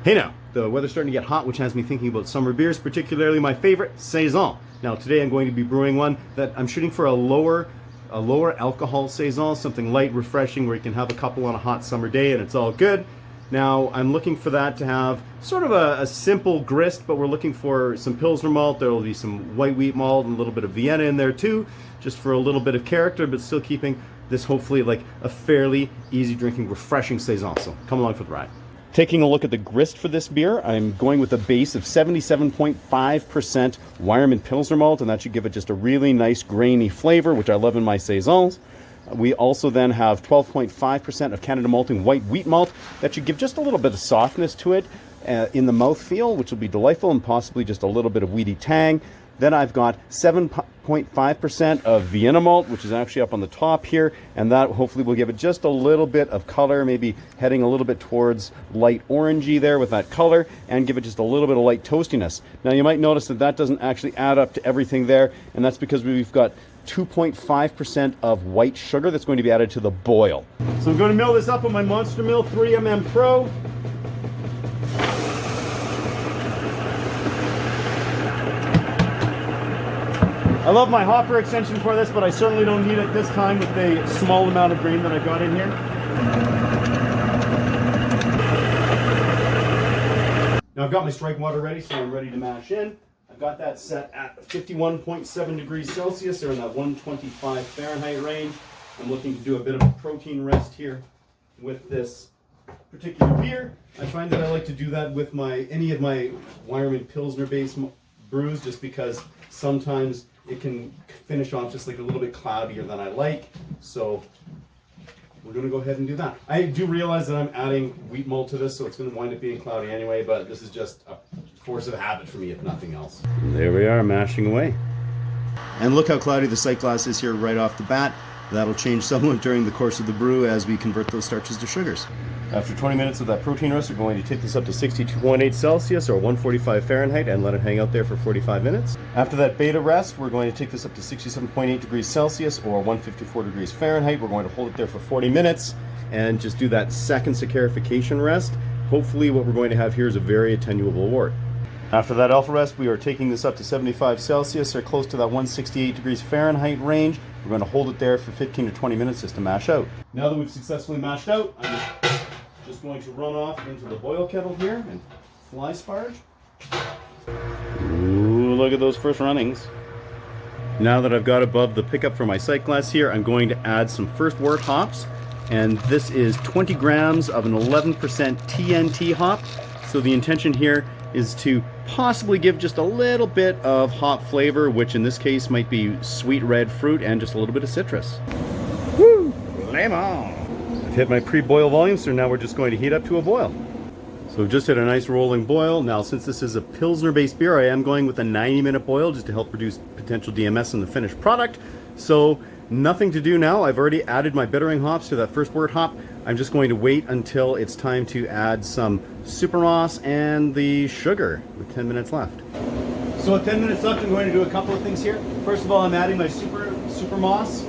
Hey now, the weather's starting to get hot, which has me thinking about summer beers, particularly my favorite, Saison. Now today I'm going to be brewing one that I'm shooting for a lower alcohol Saison, something light, refreshing, where you can have a couple on a hot summer day and it's all good. Now I'm looking for that to have sort of a simple grist, but we're looking for some Pilsner malt. There will be some white wheat malt and a little bit of Vienna in there too, just for a little bit of character, but still keeping this hopefully like a fairly easy drinking, refreshing Saison. So come along for the ride. Taking a look at the grist for this beer, I'm going with a base of 77.5% Weyermann Pilsner malt, and that should give it just a really nice grainy flavor, which I love in my Saisons. We also then have 12.5% of Canada malting white wheat malt. That should give just a little bit of softness to it in the mouthfeel, which will be delightful, and possibly just a little bit of weedy tang. Then I've got 7.5% of Vienna malt, which is actually up on the top here, and that hopefully will give it just a little bit of color, maybe heading a little bit towards light orangey there with that color, and give it just a little bit of light toastiness. Now you might notice that that doesn't actually add up to everything there, and that's because we've got 2.5% of white sugar that's going to be added to the boil. So I'm going to mill this up on my Monster Mill 3mm Pro. I love my hopper extension for this, but I certainly don't need it this time with the small amount of grain that I got in here. Now I've got my strike water ready, so I'm ready to mash in. I've got that set at 51.7 degrees Celsius, or in that 125 Fahrenheit range. I'm looking to do a bit of a protein rest here with this particular beer. I find that I like to do that with any of my Weyermann Pilsner based brews, just because sometimes it can finish off just like a little bit cloudier than I like. So we're going to go ahead and do that. I do realize that I'm adding wheat malt to this, so it's going to wind up being cloudy anyway, but this is just a force of habit for me, if nothing else. And there we are, mashing away. And look how cloudy the sight glass is here right off the bat. That'll change somewhat during the course of the brew as we convert those starches to sugars. After 20 minutes of that protein rest, we're going to take this up to 62.8 Celsius or 145 Fahrenheit and let it hang out there for 45 minutes. After that beta rest, we're going to take this up to 67.8 degrees Celsius or 154 degrees Fahrenheit. We're going to hold it there for 40 minutes and just do that second saccharification rest. Hopefully what we're going to have here is a very attenuable wort. After that alpha rest, we are taking this up to 75 Celsius or close to that 168 degrees Fahrenheit range. We're going to hold it there for 15 to 20 minutes just to mash out. Now that we've successfully mashed out, I'm just going to run off into the boil kettle here and fly sparge. Ooh, look at those first runnings. Now that I've got above the pickup for my sight glass here, I'm going to add some First Wort hops. And this is 20 grams of an 11% TNT hop. So the intention here is to possibly give just a little bit of hop flavor, which in this case might be sweet red fruit and just a little bit of citrus. Woo! Flame on! I've hit my pre-boil volume, so now we're just going to heat up to a boil. So we've just hit a nice rolling boil. Now since this is a Pilsner-based beer, I am going with a 90-minute boil just to help reduce potential DMS in the finished product. So nothing to do now. I've already added my bittering hops to that First Wort hop. I'm just going to wait until it's time to add some Supermoss and the sugar with 10 minutes left. So with 10 minutes left, I'm going to do a couple of things here. First of all, I'm adding my Supermoss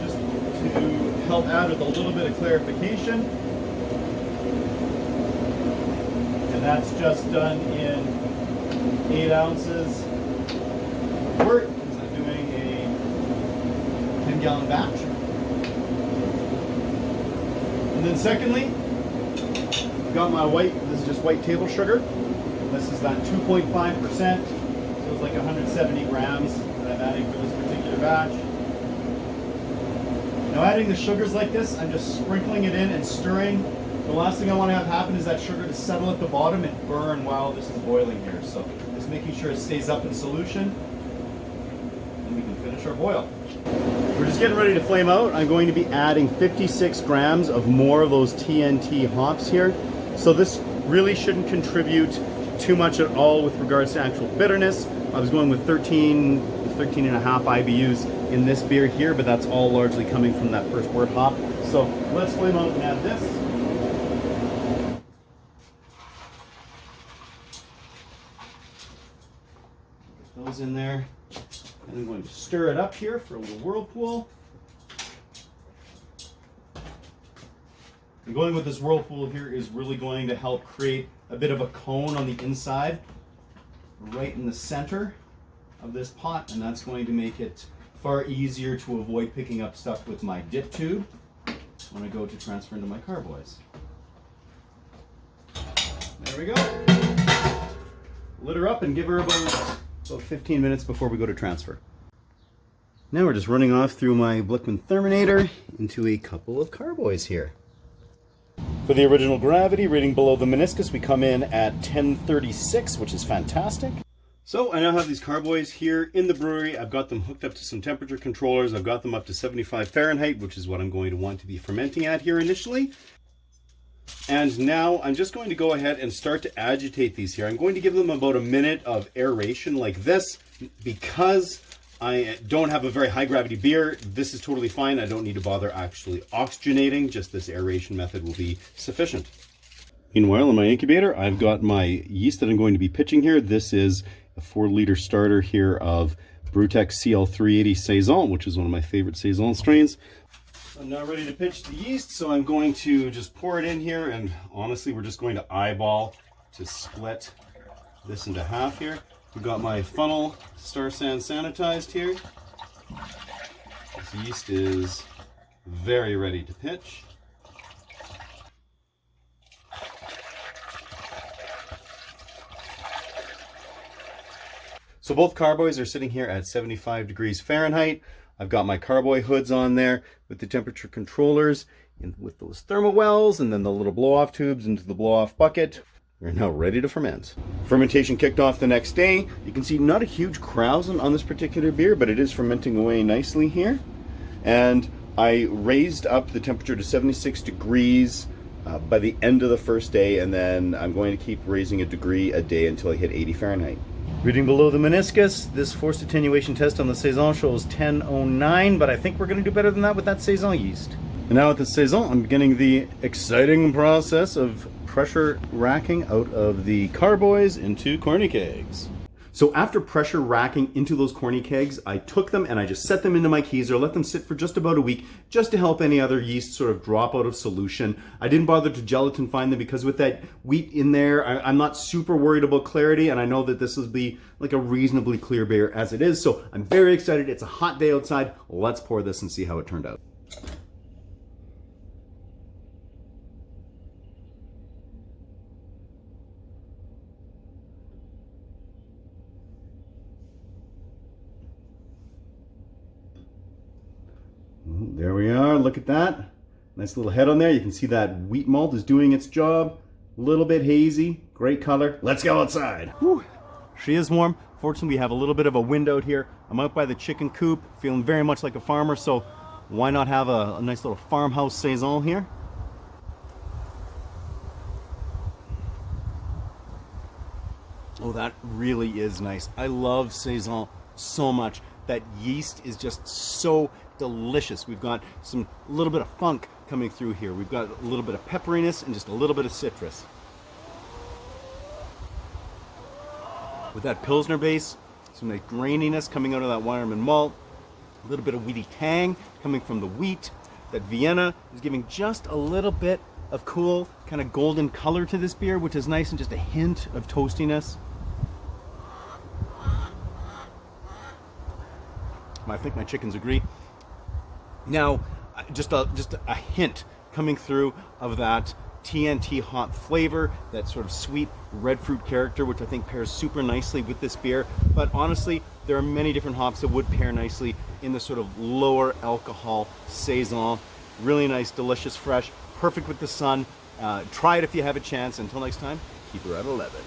just to help add with a little bit of clarification. And that's just done in 8 ounces of wort, because I'm doing a 10-gallon batch. And then secondly, I've got my white, this is just white table sugar. This is that 2.5%, so it's like 170 grams that I'm adding for this particular batch. Now adding the sugars like this, I'm just sprinkling it in and stirring. The last thing I want to have happen is that sugar to settle at the bottom and burn while this is boiling here. So just making sure it stays up in solution, and we can finish our boil. We're just getting ready to flame out. I'm going to be adding 56 grams of more of those TNT hops here. So this really shouldn't contribute too much at all with regards to actual bitterness. I was going with 13 and a half IBUs in this beer here, but that's all largely coming from that First Wort hop. So let's flame out and add this. Put those in there. And I'm going to stir it up here for a little whirlpool. And going with this whirlpool here is really going to help create a bit of a cone on the inside, right in the center of this pot, and that's going to make it far easier to avoid picking up stuff with my dip tube when I go to transfer into my carboys. There we go. Lit her up and give her about 15 minutes before we go to transfer. Now we're just running off through my Blickman Therminator into a couple of carboys here. For the original gravity, reading below the meniscus, we come in at 1036, which is fantastic. So I now have these carboys here in the brewery. I've got them hooked up to some temperature controllers. I've got them up to 75 Fahrenheit, which is what I'm going to want to be fermenting at here initially. And now I'm just going to go ahead and start to agitate these here. I'm going to give them about a minute of aeration like this. Because I don't have a very high gravity beer, this is totally fine. I don't need to bother actually oxygenating. Just this aeration method will be sufficient. Meanwhile, in my incubator, I've got my yeast that I'm going to be pitching here. This is a 4-liter starter here of Brewtek CL-380 Saison, which is one of my favorite Saison strains. I'm now ready to pitch the yeast, so I'm going to just pour it in here, and honestly, we're just going to eyeball to split this into half here. We've got my funnel Star San sanitized here. This yeast is very ready to pitch. So both carboys are sitting here at 75 degrees Fahrenheit. I've got my carboy hoods on there with the temperature controllers and with those thermal wells and then the little blow-off tubes into the blow-off bucket. We're now ready to ferment. Fermentation kicked off the next day. You can see not a huge krausen on this particular beer, but it is fermenting away nicely here. And I raised up the temperature to 76 degrees by the end of the first day, and then I'm going to keep raising a degree a day until I hit 80 Fahrenheit. Reading below the meniscus, this forced attenuation test on the Saison shows 1009, but I think we're going to do better than that with that Saison yeast. And now with the Saison, I'm beginning the exciting process of pressure racking out of the carboys into corny kegs. So after pressure racking into those corny kegs, I took them and I just set them into my keezer, let them sit for just about a week, just to help any other yeast sort of drop out of solution. I didn't bother to gelatin fine them because with that wheat in there, I'm not super worried about clarity, and I know that this will be like a reasonably clear beer as it is. So I'm very excited. It's a hot day outside. Let's pour this and see how it turned out. There we are, look at that. Nice little head on there. You can see that wheat malt is doing its job. A little bit hazy, great color. Let's go outside. Whew. She is warm. Fortunately, we have a little bit of a wind out here. I'm out by the chicken coop, feeling very much like a farmer, so why not have a nice little farmhouse Saison here? Oh, that really is nice. I love Saison so much. That yeast is just so delicious. We've got some little bit of funk coming through here. We've got a little bit of pepperiness and just a little bit of citrus. With that Pilsner base, some nice graininess coming out of that Weyermann malt, a little bit of wheaty tang coming from the wheat. That Vienna is giving just a little bit of cool kind of golden color to this beer, which is nice, and just a hint of toastiness. I think my chickens agree. Now, just a hint coming through of that TNT hop flavor, that sort of sweet red fruit character, which I think pairs super nicely with this beer. But honestly, there are many different hops that would pair nicely in the sort of lower alcohol Saison. Really nice, delicious, fresh, perfect with the sun. Try it if you have a chance. Until next time, keep her at 11.